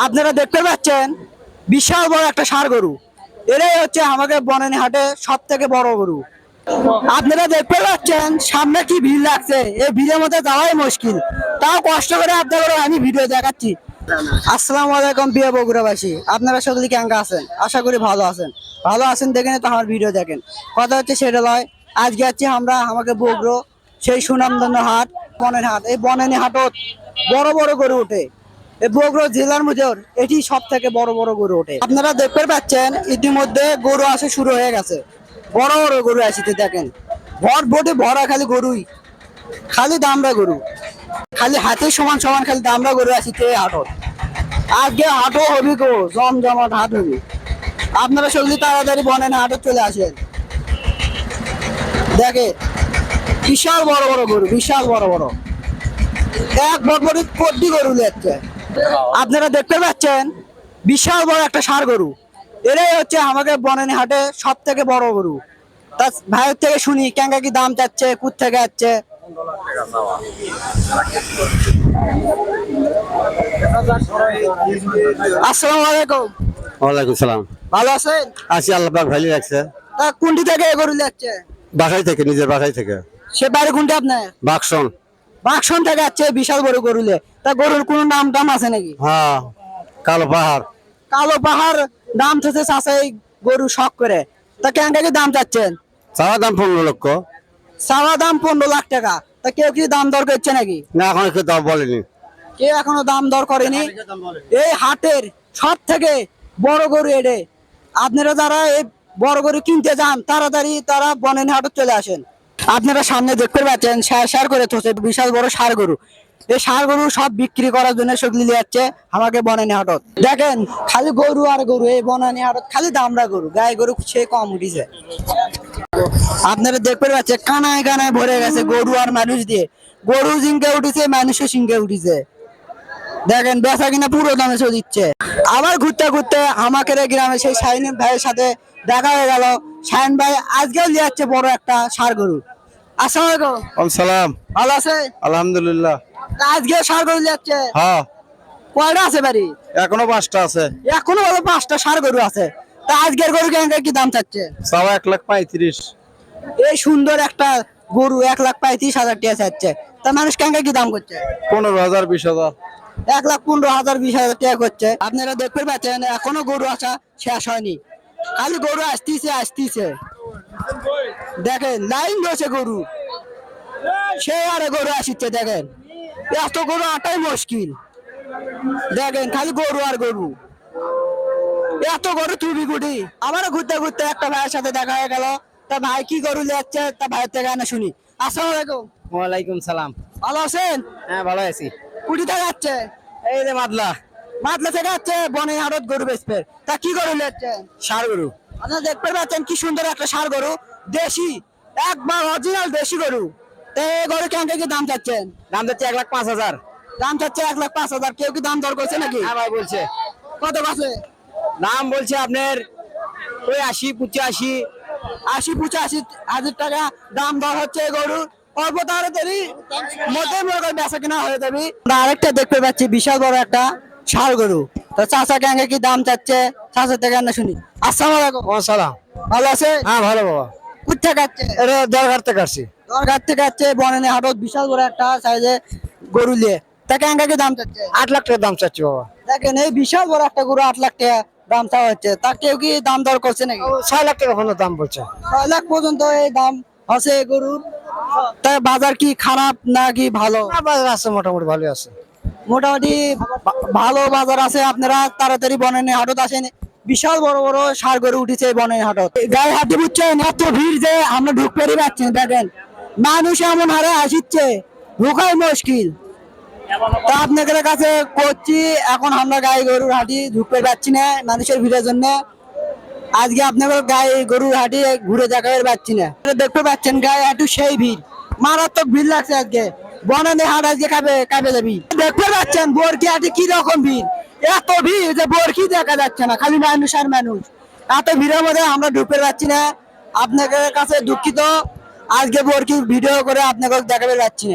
আপনারা দেখতে পাচ্ছেন বিশাল বড় একটা ষাঁড় গরু। এরাই হচ্ছে আমাকে বনানী হাটে সব থেকে বড় গরু। আপনারা দেখতে পাচ্ছেন সামনে কি ভিড় লাগছে, এই ভিড়ের মধ্যে যাওয়াই মুশকিল, তাও কষ্ট করে আপনাদের আমি ভিডিও দেখাচ্ছি। আসসালামু আলাইকুম প্রিয় বগুড়াবাসী, আপনারা সকলে কেমন আছেন? আশা করি ভালো আছেন। ভালো আছেন দেখেন তো আমার ভিডিও দেখেন। কথা হচ্ছে সেটা নয়, আজকে যাচ্ছি আমরা আমাকে বগুড়ো সেই সুনামধন্য হাট বনানী হাট। এই বনানী হাটত বড় বড় গরু ওঠে। এই বগুড়া জেলার মধ্যে এটি সব থেকে বড় বড় গরু ওঠে। আপনারা দেখতে পাচ্ছেন ইতিমধ্যে গরু আসা শুরু হয়ে গেছে। বড় বড় গরু আসিতে দেখেন, ভর ভোটে ভরা খালি গরুই, খালি দামড়া গরু, খালি হাতের সমান সমান খালি দামড়া গরু আসিতে হাটত। আজকে হাটও হবি গো, জমজমাট হাট হবি। আপনারা সকলে তাড়াতাড়ি বনানী হাটে চলে আসেন। দেখে বিশাল বড় বড় গরু, বিশাল বড় বড় এক বড় কোটি গরু লেচ্ছে। আপনারা দেখতে পাচ্ছেন বিশাল বড় একটা ষাঁড় গরু। এরাই হচ্ছে আমাকে বনানী হাটে সব থেকে বড় গরু। তা ভাইয়ের থেকে শুনি কেঙ্গা কি দাম চাচ্ছে, কুত থেকে যাচ্ছে। আসসালামু আলাইকুম। ওয়ালাইকুম সালাম। ভালো আছেন? আছি, আল্লাহ পাক ভালো রাখছে। তা কোনটি থেকে এ গরু যাচ্ছে? বাসায় থেকে, নিজের বাসায় থেকে। সে বাড়ি কোনটি আপনার? বাক্সন। বাক্সন থেকে যাচ্ছে বিশাল বড় গরুলে। তা গরুর কোনো নাম টাম আছে নাকি? হ্যাঁ, কালো পাহাড়। কালো পাহাড় দাম থেকে চাষাই গরু শখ করে। তা কেঙ্গা কি দাম চাচ্ছেন? চাওয়া দাম 15 লক্ষ। চাওয়া দাম 15 লাখ টাকা। তা কেউ কি দাম দর করছে নাকি? না, এখন একটু দাম বলেনি। কেউ এখনো দাম দর করেনি। এই হাটের সব থেকে বড় গরু এডে। আপনারা যারা এই বড় গরু কিনতে যান তাড়াতাড়ি তারা বনানী হাটে চলে আসেন। আপনারা সামনে দেখতে পাচ্ছেন সার করে থসে বিশাল বড় ষাঁড় গরু। এই ষাঁড় গরু সব বিক্রি করার জন্য সগলি যাচ্ছে আমাকে বনানী হাটত। দেখেন খালি গরু আর গরু, এই বনানী হাটত খালি দামড়া গরু, গায়ে গরু সে কম উঠিছে। আপনারা দেখতে পাচ্ছেন কানায় কানায় ভরে গেছে গরু আর মানুষ দিয়ে। গরু সিংকে উঠেছে, মানুষও সিংকে উঠেছে। দেখেন বেচা কিনা পুরো দামে চলে দিচ্ছে। আবার ঘুরতে ঘুরতে আমাকে গ্রামে সেই শাহিন ভাইয়ের সাথে দেখা হয়ে গেল। শাহিন ভাই আজকেও নিয়ে যাচ্ছে বড় একটা ষাঁড় গরু। আসসালামু আলাইকুম। সালাম। ভালো আছে? আলহামদুলিল্লাহ। আজকে ষাঁড় গরু যাচ্ছে? হ্যাঁ। কয়টা আছে বাড়ি? এখনো 5টা আছে। এখনো বলো 5টা ষাঁড় গরু আছে। তা আজকের গরু কি দাম চাচ্ছে? চাওয়া 1,35,000। এই সুন্দর একটা গরু 1,35,000 টাকা চাচ্ছে। তা মানুষ কি দাম করছে? 15,000, 20,000। 1,15,000, 20,000 টাকা করছে। আপনারা দেখতে পাচ্ছেন এখনো গরু আসা শেষ হয়নি, খালি গরু আসতেছে আসতেছে। দেখেন লাইন রয়েছে গরু, সে আরে গরু আসছে। দেখেন এত গরু আটাই মুশকিল। দেখেন খালি গরু আর গরু, এত গরু তুবি গুটি। আমারও ঘুরতে ঘুরতে একটা ভাইয়ের সাথে দেখা হয়ে গেল। তা ভাই কি গরু যাচ্ছে তা ভাইয়ের থেকে আনা শুনি। আসসালামু আলাইকুম। ওয়ালাইকুম সালাম। ভালো আছেন? হ্যাঁ, ভালো আছি। কুড়ি টাকা যাচ্ছে? এই যে মাদলা। মাতলা থেকে যাচ্ছে বনে হাটত গরু বেচবে। তা কি গরু যাচ্ছে? ষাঁড় গরু। আপনারা দেখতে পাচ্ছেন কি সুন্দর একটা ষাঁড় গরু, দেশি, একবার অরিজিনাল দেশি গরু। তো এই গরু কেমন কি দাম চাচ্ছেন? দাম যাচ্ছে 1,05,000। দাম চাচ্ছে 1,05,000। কেউ কি দাম দর করছে নাকি? হ্যাঁ ভাই, বলছে। কত কাছে দাম বলছে আপনার ওই 80-85। 80-85,000 টাকা দাম দর হচ্ছে এই গরুর। অল্প তাড়াতাড়ি মধ্যে বেচা কিনা হয়ে যাবে। আরেকটা দেখতে পাচ্ছি বিশাল বড় একটা ষাঁড় গরু। তো চাচা কেঙ্গে কি দাম চাচ্ছে, চাচার থেকে না শুনি। আসসালামু আলাইকুম। সালাম। ভালো আছে? হ্যাঁ, ভালো বাবা। কোথায় কাটছে? এটা দরকার থেকে আসছি। দরকার থেকে যাচ্ছে বনানী হাটত বিশাল বড় একটা সাইজে গরু নিয়ে। তা কেঙ্গে কি দাম চাচ্ছে? 8 লাখ টাকা দাম চাচ্ছি বাবা। দেখেন এই বিশাল বড় একটা গরু 8 লাখ টাকা দাম চাওয়া হচ্ছে। তা কেউ কি দাম দর করছে নাকি? 6 লাখ টাকা পর্যন্ত দাম বলছে। 6 লাখ পর্যন্ত এই দাম আছে এই গরুর। তা বাজার কি খারাপ নাকি ভালো? বাজার আছে, মোটামুটি ভালো আছে। মোটামুটি ভালো বাজার আছে। আপনারা তাড়াতাড়ি বনানী হাটত আসেন। বিশাল বড় বড় ষাঁড় গরু উঠেছে এই বনানী হাটত। গায়ে হাতে বুঝছেন এত ভিড় যে আমরা ঢুকতে পারছি না। দেখেন মানুষ এমন হারে আসিচ্ছে, ঢোকাই মুশকিল। তা আপনাদের কাছে করছি, এখন আমরা গায়ে গরুর হাটি ঢুকতে পারছি না মানুষের ভিড়ের জন্য। আজকে আপনাদের গায়ে গরুর হাটি ঘুরে দেখাতে পারছি না। দেখতে পাচ্ছেন গায়ে হাটু সেই ভিড়, মারাত্মক ভিড় লাগছে আজকে। বনানী হাট আজকে কাঁপে যাবি। দেখতে পাচ্ছেন বরকি হাটে কি রকম ভিড়, এত ভিড় যে বরকি দেখা যাচ্ছে না, খালি মানুষ আর মানুষ। এত ভিড়ের মধ্যে আমরা ঢুকতে পারছি না। আপনাদের কাছে দুঃখিত, আজকে বরকি ভিডিও করে আপনাকে দেখাতে পারছি না।